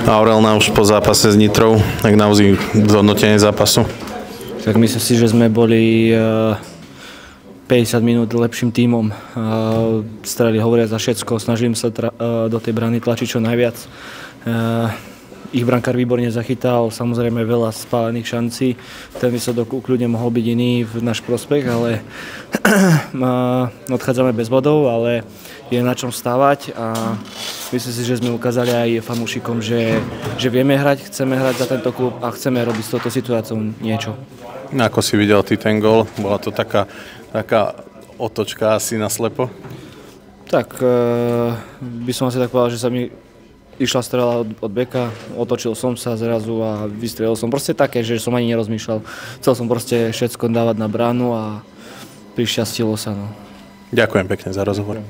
Aurel už po zápase s Nitrou, tak naozaj zhodnotenie zápasu. Tak myslím si, že sme boli 50 minút lepším tímom. Strely hovoria za všetko, snažím sa do tej brány tlačiť čo najviac. Ich brankár výborne zachytal, samozrejme veľa spálených šancí. Ten výsledok kľudne mohol byť iný v náš prospech, ale odchádzame bez bodov, ale je na čom stávať a myslím si, že sme ukázali aj fanúšikom, že vieme hrať, chceme hrať za tento klub a chceme robiť s touto situáciou niečo. Ako si videl ty ten gól? Bola to taká otočka asi na slepo? Tak by som asi tak povedal, že sa mi išla strela od beka, otočil som sa zrazu a vystrelil som. Proste také, že som ani nerozmýšľal. Chcel som proste všetko dávať na bránu a prišťastilo sa. No. Ďakujem pekne za rozhovor.